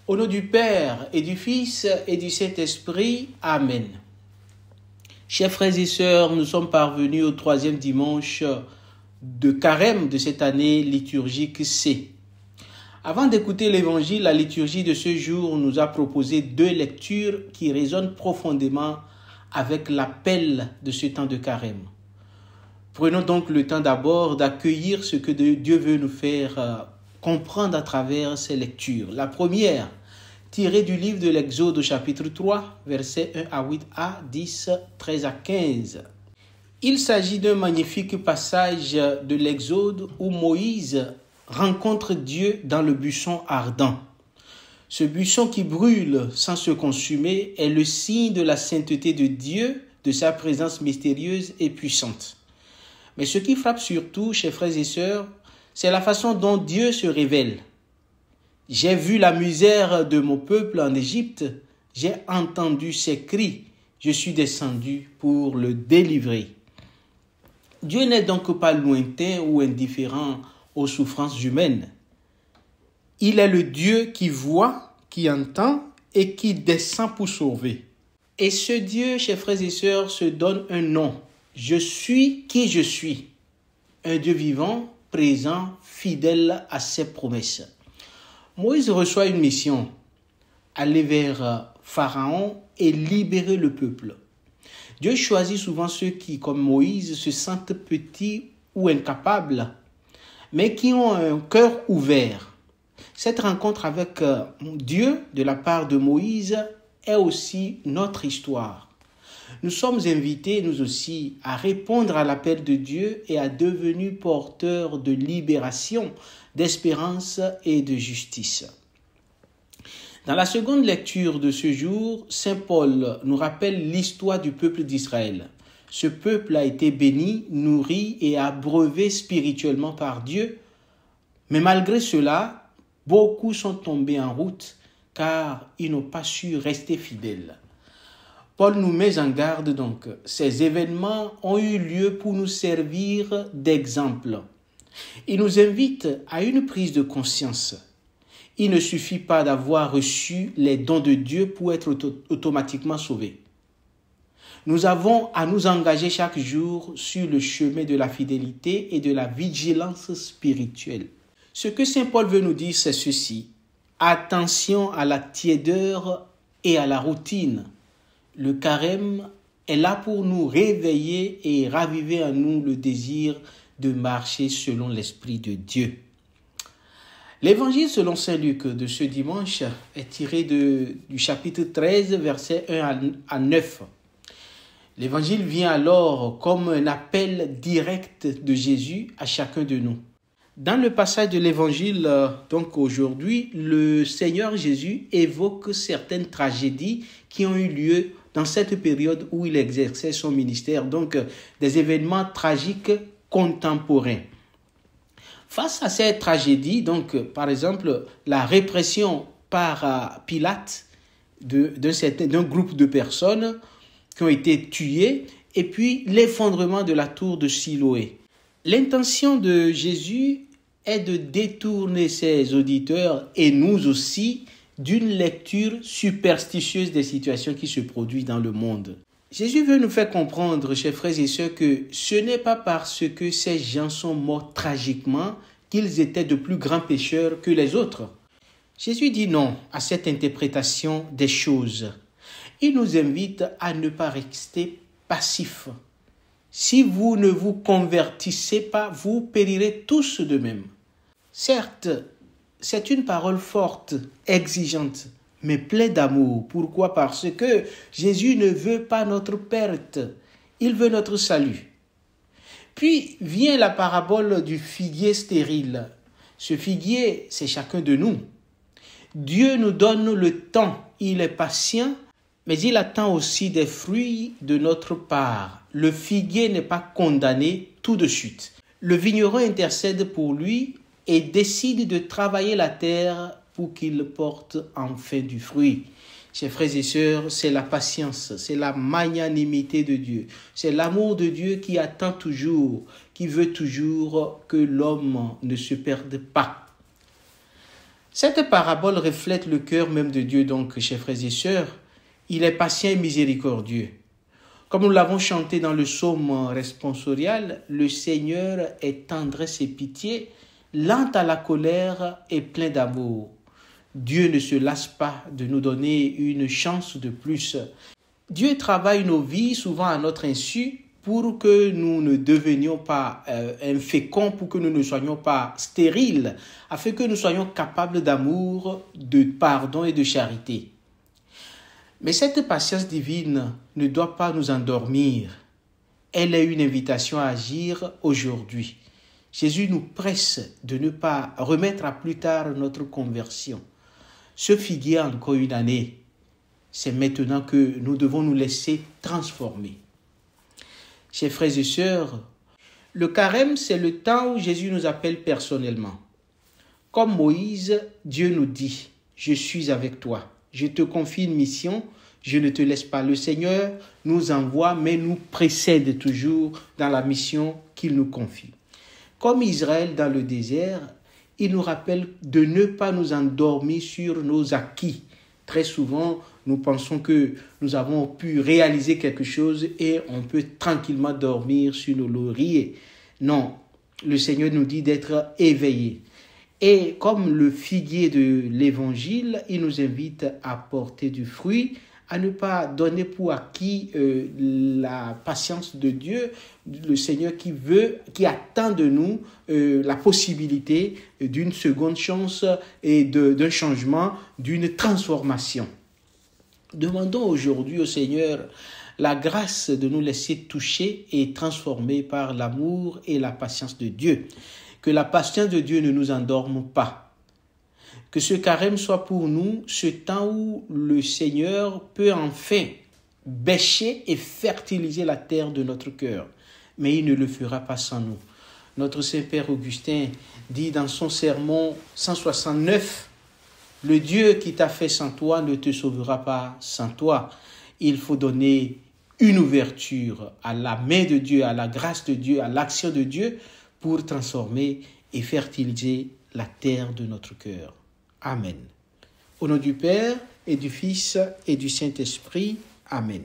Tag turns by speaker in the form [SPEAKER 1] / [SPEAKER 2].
[SPEAKER 1] Au nom du Père et du Fils et du Saint-Esprit. Amen. Chers frères et sœurs, nous sommes parvenus au 3e dimanche de Carême de cette année liturgique C. Avant d'écouter l'évangile, la liturgie de ce jour nous a proposé 2 lectures qui résonnent profondément avec l'appel de ce temps de Carême. Prenons donc le temps d'abord d'accueillir ce que Dieu veut nous faire comprendre à travers ces lectures. La première, tirée du livre de l'Exode au chapitre 3, versets 1 à 8a, 10, 13 à 15. Il s'agit d'un magnifique passage de l'Exode où Moïse rencontre Dieu dans le buisson ardent. Ce buisson qui brûle sans se consumer est le signe de la sainteté de Dieu, de sa présence mystérieuse et puissante. Mais ce qui frappe surtout, chers frères et sœurs, c'est la façon dont Dieu se révèle. J'ai vu la misère de mon peuple en Égypte, j'ai entendu ses cris, je suis descendu pour le délivrer. Dieu n'est donc pas lointain ou indifférent aux souffrances humaines. Il est le Dieu qui voit, qui entend et qui descend pour sauver. Et ce Dieu, chers frères et sœurs, se donne un nom. Je suis qui je suis. Un Dieu vivant, présent, fidèle à ses promesses. Moïse reçoit une mission, aller vers Pharaon et libérer le peuple. Dieu choisit souvent ceux qui, comme Moïse, se sentent petits ou incapables, mais qui ont un cœur ouvert. Cette rencontre avec Dieu de la part de Moïse est aussi notre histoire. Nous sommes invités, nous aussi, à répondre à l'appel de Dieu et à devenir porteurs de libération, d'espérance et de justice. Dans la seconde lecture de ce jour, saint Paul nous rappelle l'histoire du peuple d'Israël. Ce peuple a été béni, nourri et abreuvé spirituellement par Dieu, mais malgré cela, beaucoup sont tombés en route car ils n'ont pas su rester fidèles. Paul nous met en garde donc. Ces événements ont eu lieu pour nous servir d'exemple. Il nous invite à une prise de conscience. Il ne suffit pas d'avoir reçu les dons de Dieu pour être automatiquement sauvé. Nous avons à nous engager chaque jour sur le chemin de la fidélité et de la vigilance spirituelle. Ce que saint Paul veut nous dire, c'est ceci. Attention à la tiédeur et à la routine. Le carême est là pour nous réveiller et raviver en nous le désir de marcher selon l'Esprit de Dieu. L'évangile selon saint Luc de ce dimanche est tiré du chapitre 13, versets 1 à 9. L'évangile vient alors comme un appel direct de Jésus à chacun de nous. Dans le passage de l'évangile, donc aujourd'hui, le Seigneur Jésus évoque certaines tragédies qui ont eu lieu dans cette période où il exerçait son ministère, donc des événements tragiques contemporains. Face à ces tragédies, donc par exemple la répression par Pilate d'un groupe de personnes qui ont été tuées, et puis l'effondrement de la tour de Siloé. L'intention de Jésus est de détourner ses auditeurs et nous aussi d'une lecture superstitieuse des situations qui se produisent dans le monde. Jésus veut nous faire comprendre, chers frères et sœurs, que ce n'est pas parce que ces gens sont morts tragiquement qu'ils étaient de plus grands pécheurs que les autres. Jésus dit non à cette interprétation des choses. Il nous invite à ne pas rester passifs. Si vous ne vous convertissez pas, vous périrez tous de même. Certes, c'est une parole forte, exigeante, mais pleine d'amour. Pourquoi? Parce que Jésus ne veut pas notre perte, il veut notre salut. Puis vient la parabole du figuier stérile. Ce figuier, c'est chacun de nous. Dieu nous donne le temps, il est patient, mais il attend aussi des fruits de notre part. Le figuier n'est pas condamné tout de suite. Le vigneron intercède pour lui et décide de travailler la terre pour qu'il porte enfin du fruit. Chers frères et sœurs, c'est la patience, c'est la magnanimité de Dieu, c'est l'amour de Dieu qui attend toujours, qui veut toujours que l'homme ne se perde pas. Cette parabole reflète le cœur même de Dieu, donc, chers frères et sœurs. Il est patient et miséricordieux. Comme nous l'avons chanté dans le psaume responsorial, le Seigneur est tendresse et pitié, lent à la colère et plein d'amour. Dieu ne se lasse pas de nous donner une chance de plus. Dieu travaille nos vies souvent à notre insu pour que nous ne devenions pas inféconds, pour que nous ne soyons pas stériles, afin que nous soyons capables d'amour, de pardon et de charité. Mais cette patience divine ne doit pas nous endormir. Elle est une invitation à agir aujourd'hui. Jésus nous presse de ne pas remettre à plus tard notre conversion. Ce figuier encore une année, c'est maintenant que nous devons nous laisser transformer. Chers frères et sœurs, le carême, c'est le temps où Jésus nous appelle personnellement. Comme Moïse, Dieu nous dit « Je suis avec toi ». Je te confie une mission, je ne te laisse pas. Le Seigneur nous envoie, mais nous précède toujours dans la mission qu'il nous confie. Comme Israël dans le désert, il nous rappelle de ne pas nous endormir sur nos acquis. Très souvent, nous pensons que nous avons pu réaliser quelque chose et on peut tranquillement dormir sur nos lauriers. Non, le Seigneur nous dit d'être éveillés. Et comme le figuier de l'Évangile, il nous invite à porter du fruit, à ne pas donner pour acquis la patience de Dieu, le Seigneur qui attend de nous la possibilité d'une seconde chance et d'un changement, d'une transformation. Demandons aujourd'hui au Seigneur la grâce de nous laisser toucher et transformer par l'amour et la patience de Dieu. Que la patience de Dieu ne nous endorme pas. Que ce carême soit pour nous ce temps où le Seigneur peut enfin bêcher et fertiliser la terre de notre cœur. Mais il ne le fera pas sans nous. Notre Saint-Père Augustin dit dans son sermon 169, « Le Dieu qui t'a fait sans toi ne te sauvera pas sans toi. » Il faut donner une ouverture à la main de Dieu, à la grâce de Dieu, à l'action de Dieu, pour transformer et fertiliser la terre de notre cœur. Amen. Au nom du Père et du Fils et du Saint-Esprit. Amen.